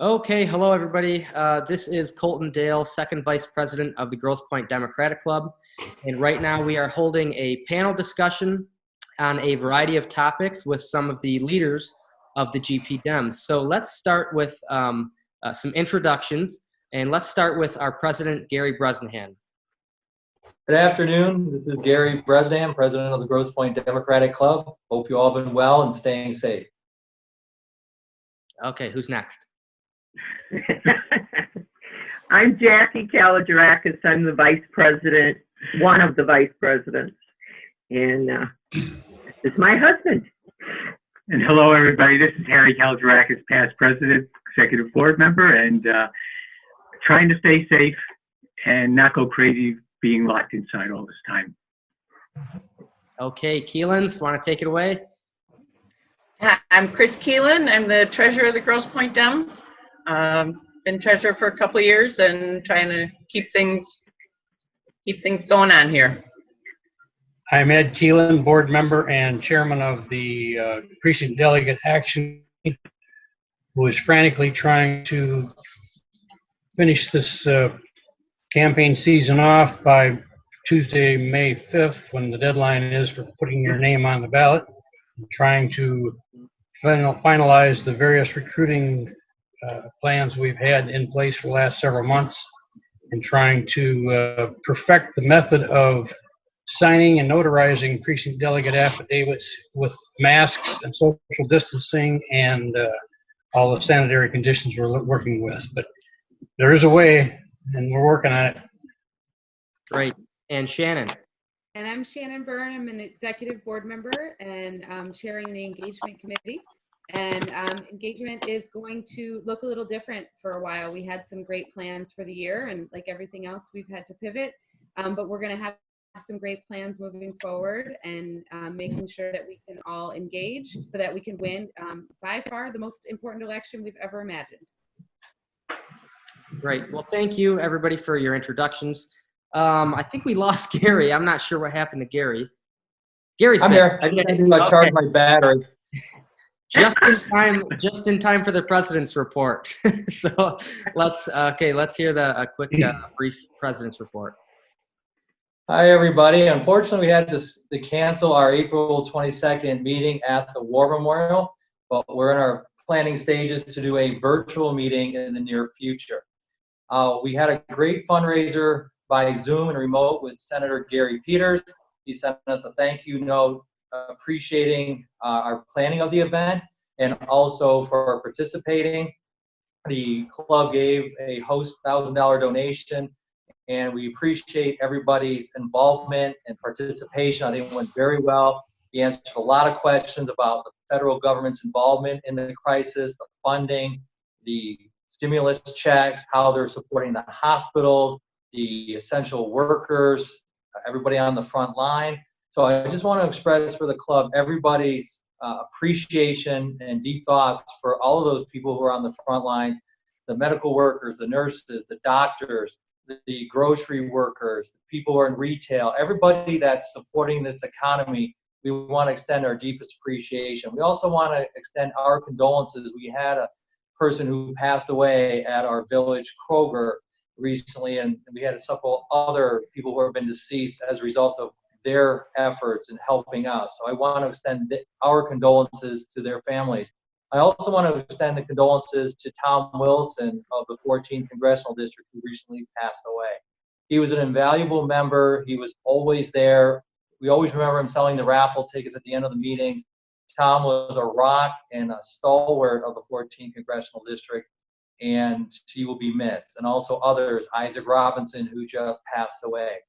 Okay, hello everybody. This is Colton Dale, second vice president of the Grosse Pointe Democratic Club. And right now we are holding a panel discussion on a variety of topics with some of the leaders of the GP Dems. So let's start with some introductions, and let's start with our president, Gary Bresnehan. Good afternoon. This is Gary Bresnehan, president of the Grosse Pointe Democratic Club. Hope you all been well and staying safe. Okay, who's next? I'm Jackie Kalogerakos. I'm the vice president, one of the vice presidents, and it's my husband. And hello, everybody. This is Harry Kalogerakos, past president, executive board member, and trying to stay safe and not go crazy being locked inside all this time. Okay, Keelean, want to take it away? Hi, I'm Chris Keelean. I'm the treasurer of the Grosse Pointe Dems. Been treasurer for a couple of years and trying to keep things going on here. I'm Ed Keelean, board member and chairman of the Precinct Delegate Action, who is frantically trying to finish this campaign season off by Tuesday, May 5th, when the deadline is for putting your name on the ballot, and trying to finalize the various recruiting plans we've had in place for the last several months, and trying to perfect the method of signing and notarizing precinct delegate affidavits with masks and social distancing and all the sanitary conditions we're working with. But there is a way, and we're working on it. Great. And Shannon? And I'm Shannon Byrne. I'm an executive board member and chairing the engagement committee. And engagement is going to look a little different for a while. We had some great plans for the year, and like everything else, we've had to pivot. But we're going to have some great plans moving forward, and making sure that we can all engage so that we can win by far the most important election we've ever imagined. Great. Well, thank you, everybody, for your introductions. I think we lost Gary. I'm not sure what happened to Gary. I'm here. I just need to charge my battery. Just in time for the president's report. So let's hear a quick brief president's report. Hi, everybody. Unfortunately, we had to cancel our April 22nd meeting at the War Memorial, but we're in our planning stages to do a virtual meeting in the near future. We had a great fundraiser by Zoom and remote with Senator Gary Peters. He sent us a thank you note appreciating our planning of the event and also for participating. The club gave a host $1,000 donation, and we appreciate everybody's involvement and participation. I think it went very well. He answered a lot of questions about the federal government's involvement in the crisis, the funding, the stimulus checks, how they're supporting the hospitals, the essential workers, everybody on the front line. So I just want to express for the club everybody's appreciation and deep thoughts for all of those people who are on the front lines, the medical workers, the nurses, the doctors, the grocery workers, the people who are in retail, everybody that's supporting this economy. We want to extend our deepest appreciation. We also want to extend our condolences. We had a person who passed away at our village Kroger recently, and we had several other people who have been deceased as a result of their efforts in helping us. So I want to extend our condolences to their families. I also want to extend the condolences to Tom Wilson of the 14th Congressional District, who recently passed away. He was an invaluable member. He was always there. We always remember him selling the raffle tickets at the end of the meetings. Tom was a rock and a stalwart of the 14th Congressional District, and he will be missed. And also others, Isaac Robinson, who just passed away.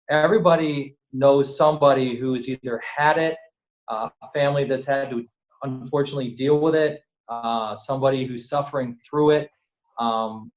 Everybody knows somebody who's either had it, a family that's had to unfortunately deal with it, somebody who's suffering through it.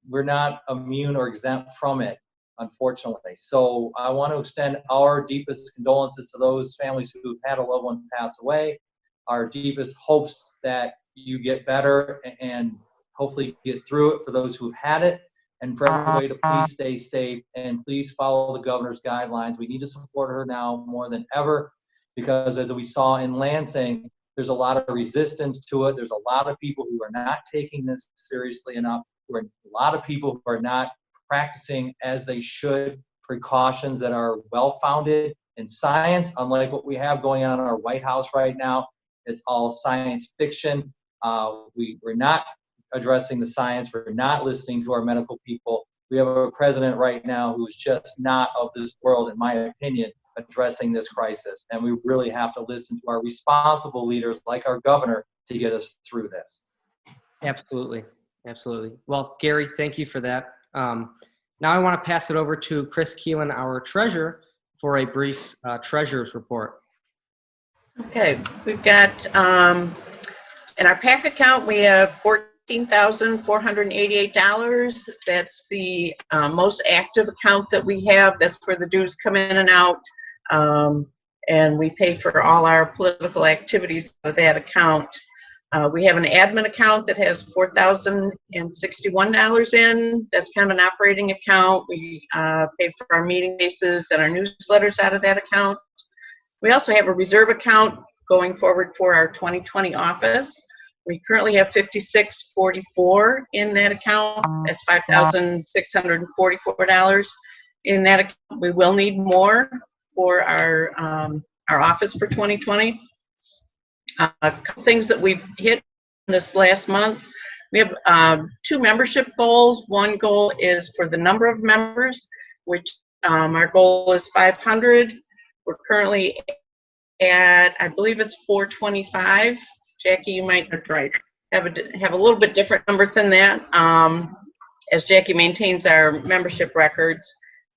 We're not immune or exempt from it, unfortunately. So I want to extend our deepest condolences to those families who've had a loved one pass away, our deepest hopes that you get better and hopefully get through it for those who've had it, and for everybody to please stay safe and please follow the governor's guidelines. We need to support her now more than ever, because as we saw in Lansing, there's a lot of resistance to it. There's a lot of people who are not taking this seriously enough. a lot of people who are not practicing as they should precautions that are well-founded in science, unlike what we have going on in our White House right now. It's all science fiction. We're not addressing the science. We're not listening to our medical people. We have a president right now who's just not of this world, in my opinion, addressing this crisis. And we really have to listen to our responsible leaders like our governor to get us through this. Absolutely. Absolutely. Well, Gary, thank you for that. Now I want to pass it over to Chris Keelan, our treasurer, for a brief treasurer's report. Okay, we've got, in our PAC account, we have $14,488. That's the most active account that we have. That's where the dues come in and out. And we pay for all our political activities with that account. We have an admin account that has $4,061 in. That's kind of an operating account. We pay for our meeting bases and our newsletters out of that account. We also have a reserve account going forward for our 2020 office. We currently have $56.44 in that account. That's $5,644 in that account. We will need more for our office for 2020. A couple things that we've hit this last month. We have 2 membership goals. One goal is for the number of members, which our goal is 500. We're currently at, I believe it's 425. Jackie, you might That's right. have a little bit different number than that, as Jackie maintains our membership records.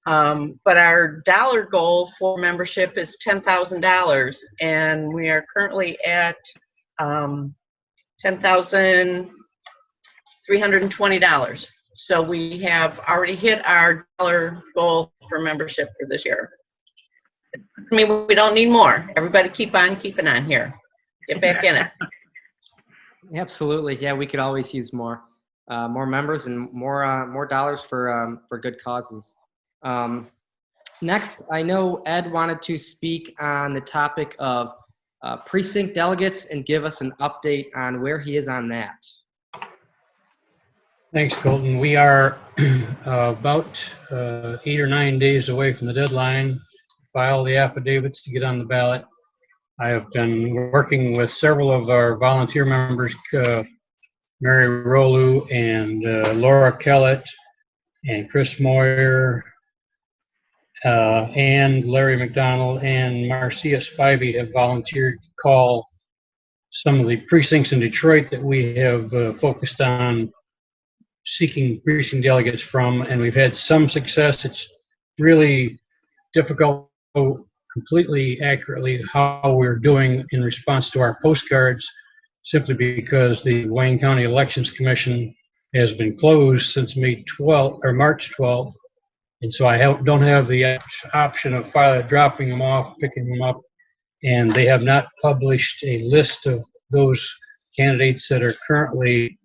But our dollar goal for membership is $10,000, and we are currently at $10,320. So we have already hit our dollar goal for membership for this year. I mean, we don't need more. Everybody keep on keeping on here. Get back in it. Absolutely. Yeah, we could always use more members and more dollars for good causes. Next, I know Ed wanted to speak on the topic of precinct delegates and give us an update on where he is on that. Thanks, Colton. We are about 8 or 9 days away from the deadline. File the affidavits to get on the ballot. I have been working with several of our volunteer members, Mary Rolu and Laura Kellett and Chris Moyer and Larry McDonald and Marcia Spivey have volunteered to call some of the precincts in Detroit that we have focused on seeking precinct delegates from, and we've had some success. It's really difficult to completely accurately how we're doing in response to our postcards, simply because the Wayne County Elections Commission has been closed since March 12th, and so I don't have the option of dropping them off, picking them up, and they have not published a list of those candidates that are currently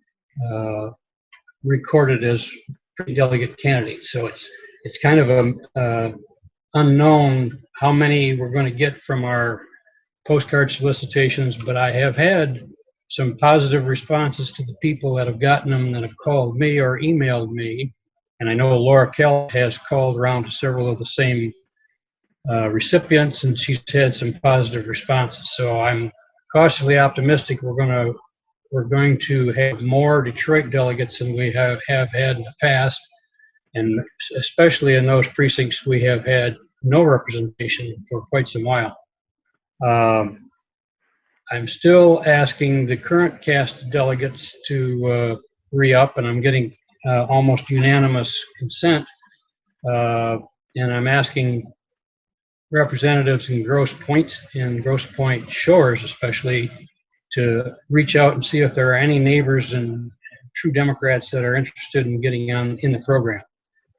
recorded as delegate candidates. So it's kind of unknown how many we're going to get from our postcard solicitations, but I have had some positive responses to the people that have gotten them that have called me or emailed me. And I know Laura Kell has called around to several of the same recipients, and she's had some positive responses. So I'm cautiously optimistic we're going to have more Detroit delegates than we have had in the past. And especially in those precincts, we have had no representation for quite some while. I'm still asking the current cast of delegates to re-up, and I'm getting almost unanimous consent. And I'm asking representatives in Grosse Pointe and Grosse Pointe Shores especially to reach out and see if there are any neighbors and true Democrats that are interested in getting in the program.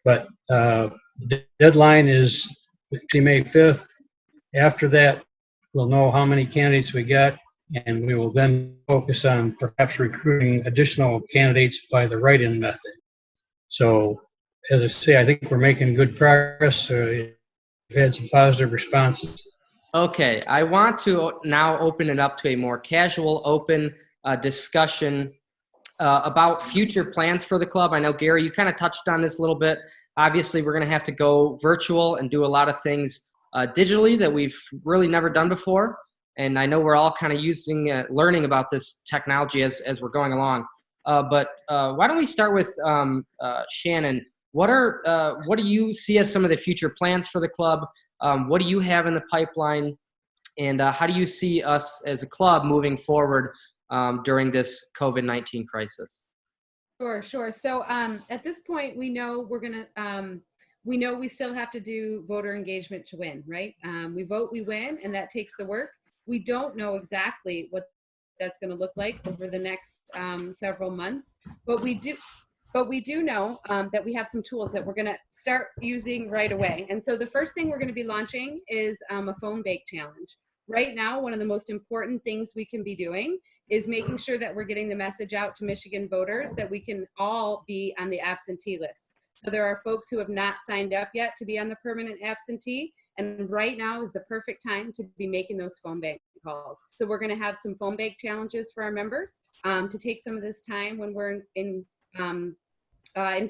But the deadline is May 5th. After that, we'll know how many candidates we got, and we will then focus on perhaps recruiting additional candidates by the write-in method. So, as I say, I think we're making good progress. We've had some positive responses. Okay, I want to now open it up to a more casual, open discussion about future plans for the club. I know, Gary, you kind of touched on this a little bit. Obviously, we're going to have to go virtual and do a lot of things digitally that we've really never done before. And I know we're all kind of learning about this technology as we're going along. But why don't we start with Shannon? What do you see as some of the future plans for the club? What do you have in the pipeline? And how do you see us as a club moving forward during this COVID-19 crisis? Sure. So at this point, we know we still have to do voter engagement to win, right? We vote, we win, and that takes the work. We don't know exactly what that's going to look like over the next several months, but we do know that we have some tools that we're going to start using right away. And so the first thing we're going to be launching is a phone bake challenge. Right now, one of the most important things we can be doing is making sure that we're getting the message out to Michigan voters that we can all be on the absentee list. So there are folks who have not signed up yet to be on the permanent absentee, and right now is the perfect time to be making those phone bank calls. So we're going to have some phone bank challenges for our members to take some of this time when we're in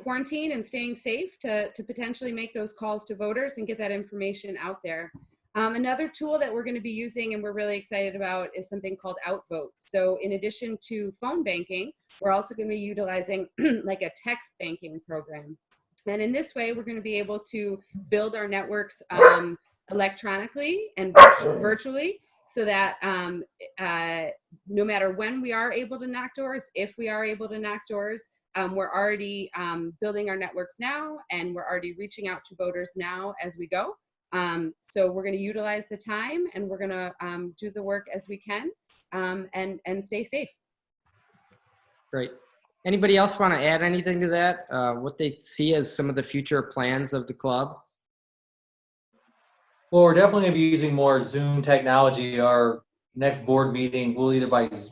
quarantine and staying safe to potentially make those calls to voters and get that information out there. Another tool that we're going to be using and we're really excited about is something called Outvote. So in addition to phone banking, we're also going to be utilizing like a text banking program. And in this way, we're going to be able to build our networks electronically and virtually so that no matter when we are able to knock doors, if we are able to knock doors, we're already building our networks now, and we're already reaching out to voters now as we go. So we're going to utilize the time, and we're going to do the work as we can and stay safe. Great. Anybody else want to add anything to that? What they see as some of the future plans of the club? Well, we're definitely going to be using more Zoom technology. Our next board meeting will either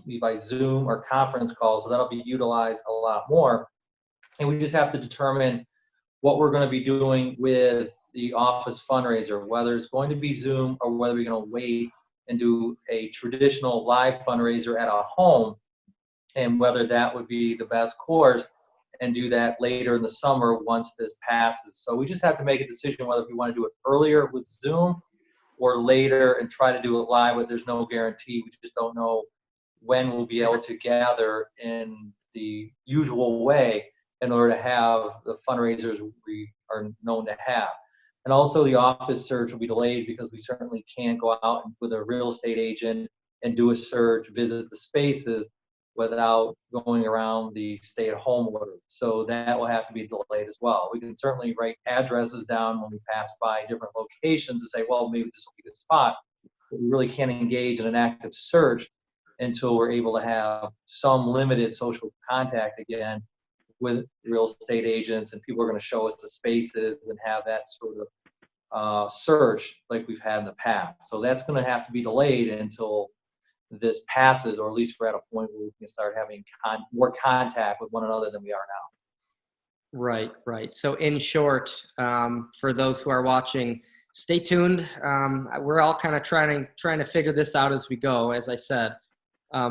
be by Zoom or conference call, so that'll be utilized a lot more. And we just have to determine what we're going to be doing with the office fundraiser, whether it's going to be Zoom or whether we're going to wait and do a traditional live fundraiser at a home, and whether that would be the best course and do that later in the summer once this passes. So we just have to make a decision whether we want to do it earlier with Zoom or later and try to do it live, but there's no guarantee. We just don't know when we'll be able to gather in the usual way in order to have the fundraisers we are known to have. And also the office search will be delayed because we certainly can't go out with a real estate agent and do a search, visit the spaces without going around the stay-at-home order. So that will have to be delayed as well. We can certainly write addresses down when we pass by different locations to say, well, maybe this will be the spot, but we really can't engage in an active search until we're able to have some limited social contact again with real estate agents, and people are going to show us the spaces and have that sort of search like we've had in the past. So that's going to have to be delayed until this passes, or at least we're at a point where we can start having more contact with one another than we are now. Right. So in short, for those who are watching, stay tuned. We're all kind of trying to figure this out as we go, as I said.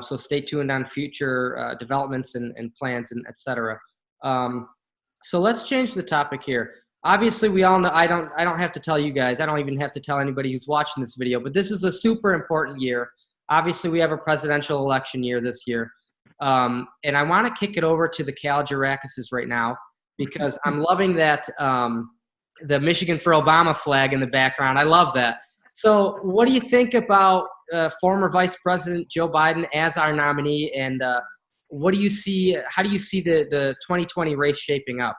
So stay tuned on future developments and plans and et cetera. So let's change the topic here. Obviously, we all know, I don't have to tell you guys, I don't even have to tell anybody who's watching this video, but this is a super important year. Obviously, we have a presidential election year this year. And I want to kick it over to the Kalogerakos right now because I'm loving that the Michigan for Obama flag in the background. I love that. So what do you think about former Vice President Joe Biden as our nominee, and what do you see? How do you see the 2020 race shaping up?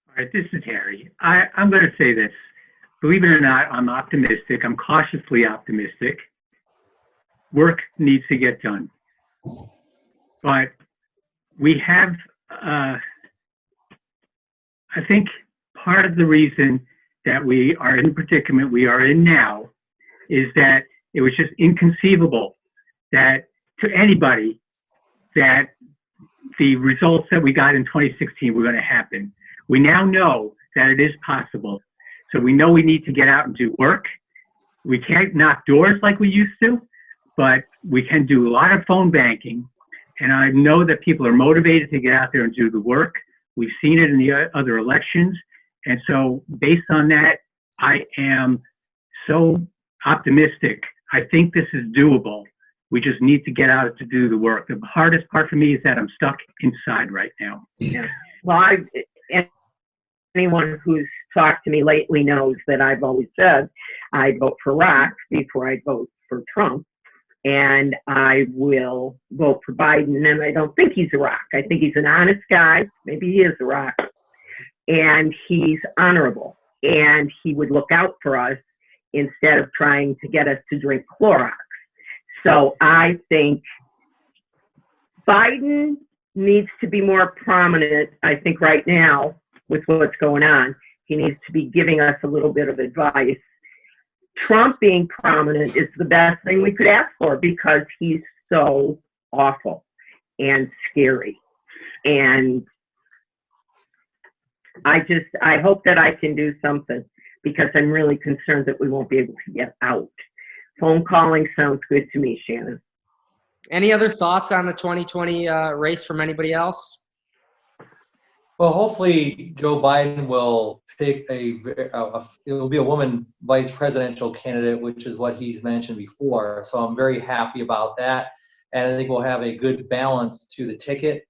All right, this is Harry. I'm going to say this. Believe it or not, I'm optimistic. I'm cautiously optimistic. Work needs to get done. But we have, I think part of the reason that we are in the predicament we are in now is that it was just inconceivable that to anybody that the results that we got in 2016 were going to happen. We now know that it is possible. So we know we need to get out and do work. We can't knock doors like we used to, but we can do a lot of phone banking, And I know that people are motivated to get out there and do the work. We've seen it in the other elections. And so based on that, I am so optimistic. I think this is doable. We just need to get out to do the work. The hardest part for me is that I'm stuck inside right now. Yeah. Well, anyone who's talked to me lately knows that I've always said I'd vote for Rock before I'd vote for Trump. And I will vote for Biden. And I don't think he's a rock. I think he's an honest guy. Maybe he is a rock. And he's honorable. And he would look out for us instead of trying to get us to drink Clorox. So I think Biden needs to be more prominent, I think, right now with what's going on. He needs to be giving us a little bit of advice. Trump being prominent is the best thing we could ask for because he's so awful and scary. And I hope that I can do something because I'm really concerned that we won't be able to get out. Phone calling sounds good to me, Shannon. Any other thoughts on the 2020 race from anybody else? Well, hopefully Joe Biden will pick it will be a woman vice presidential candidate, which is what he's mentioned before. So I'm very happy about that. And I think we'll have a good balance to the ticket.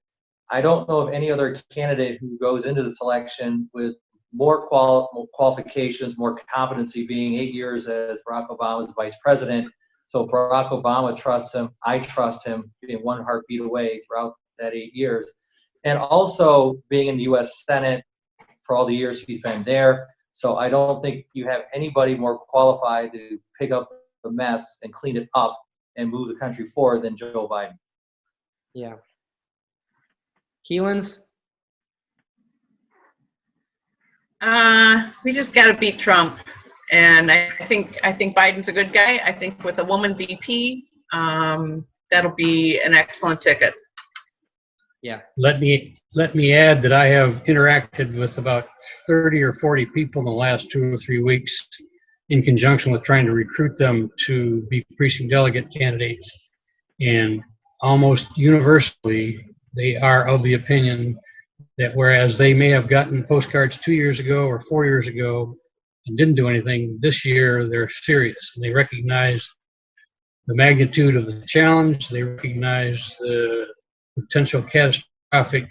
I don't know of any other candidate who goes into this election with more qualifications, more competency, being 8 years as Barack Obama's vice president. So Barack Obama trusts him. I trust him, being one heartbeat away throughout that 8 years. And also being in the U.S. Senate for all the years he's been there. So I don't think you have anybody more qualified to pick up the mess and clean it up and move the country forward than Joe Biden. Yeah. Keelan's? We just got to beat Trump. And I think Biden's a good guy. I think with a woman VP, that'll be an excellent ticket. Yeah. Let me add that I have interacted with about 30 or 40 people in the last 2 or 3 weeks in conjunction with trying to recruit them to be precinct delegate candidates. And almost universally, they are of the opinion that whereas they may have gotten postcards 2 years ago or 4 years ago and didn't do anything, this year they're serious and they recognize the magnitude of the challenge. They recognize the potential catastrophic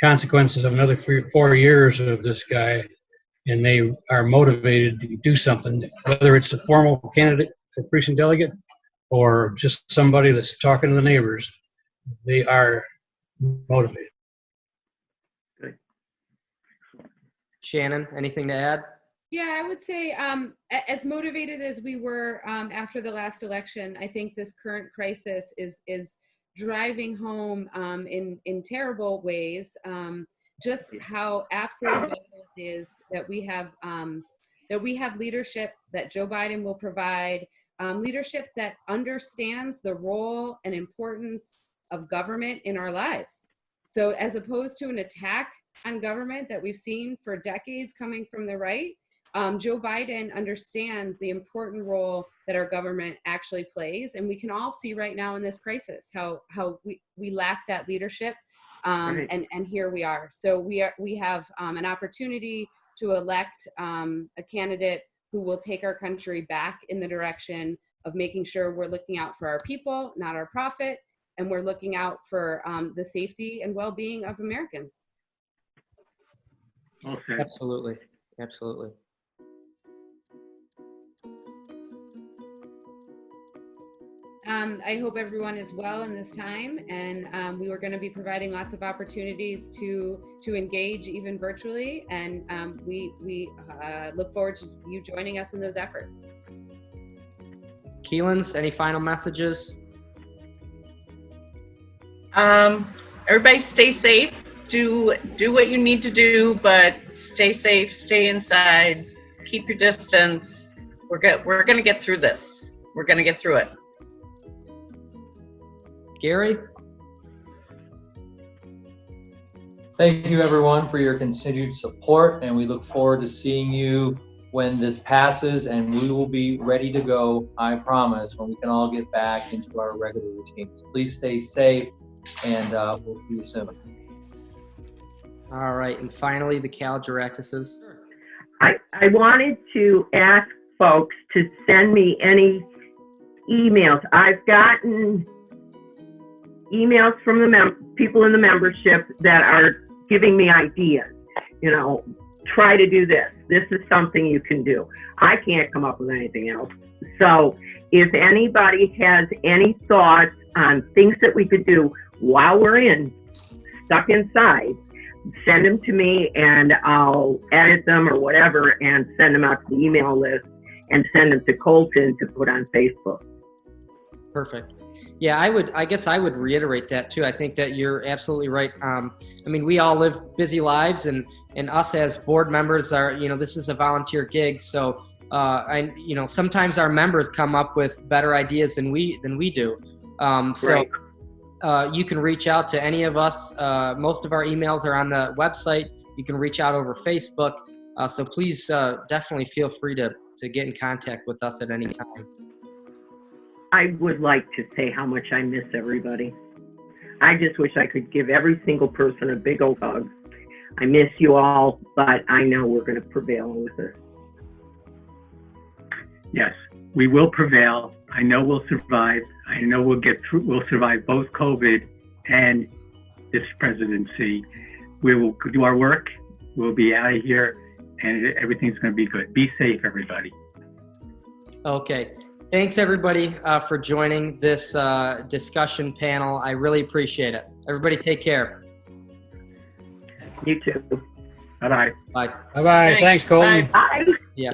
consequences of another 3 or 4 years of this guy, and they are motivated to do something, whether it's a formal candidate for precinct delegate or just somebody that's talking to the neighbors. They are motivated. Shannon, anything to add? Yeah, I would say as motivated as we were after the last election, I think this current crisis is driving home in terrible ways just how absolutely vital it is that we have leadership that Joe Biden will provide, leadership that understands the role and importance of government in our lives. So as opposed to an attack on government that we've seen for decades coming from the right, Joe Biden understands the important role that our government actually plays. And we can all see right now in this crisis how we lack that leadership. Right. And here we are. So we have an opportunity to elect a candidate who will take our country back in the direction of making sure we're looking out for our people, not our profit, and we're looking out for the safety and well-being of Americans. Okay. Absolutely. Absolutely. I hope everyone is well in this time, and we are going to be providing lots of opportunities to engage even virtually, and we look forward to you joining us in those efforts. Keelan's, any final messages? Everybody stay safe. Do what you need to do, but stay safe, stay inside, keep your distance. We're going to get through this. We're going to get through it. Gary? Thank you, everyone, for your continued support, and we look forward to seeing you when this passes, and we will be ready to go, I promise, when we can all get back into our regular routines. Please stay safe, and we'll see you soon. All right, and finally, the Kalogerakoses. I wanted to ask folks to send me any emails. I've gotten emails from the people in the membership that are giving me ideas. You know, try to do this. This is something you can do. I can't come up with anything else. So if anybody has any thoughts on things that we could do while we're stuck inside, send them to me and I'll edit them or whatever and send them out to the email list and send them to Colton to put on Facebook. Perfect. Yeah, I guess I would reiterate that too. I think that you're absolutely right. I mean, we all live busy lives, and us as board members are, this is a volunteer gig. So, sometimes our members come up with better ideas than we do. Right. You can reach out to any of us. Most of our emails are on the website. You can reach out over Facebook. So please definitely feel free to get in contact with us at any time. I would like to say how much I miss everybody. I just wish I could give every single person a big old hug. I miss you all, but I know we're going to prevail with this. Yes, we will prevail. I know we'll survive. I know we'll get through. We'll survive both COVID and this presidency. We will do our work. We'll be out of here, and everything's going to be good. Be safe, everybody. Okay. Thanks, everybody, for joining this discussion panel. I really appreciate it. Everybody take care. You too. Bye-bye. Bye. Bye-bye. Thanks, Colton. Bye. Bye. Yeah.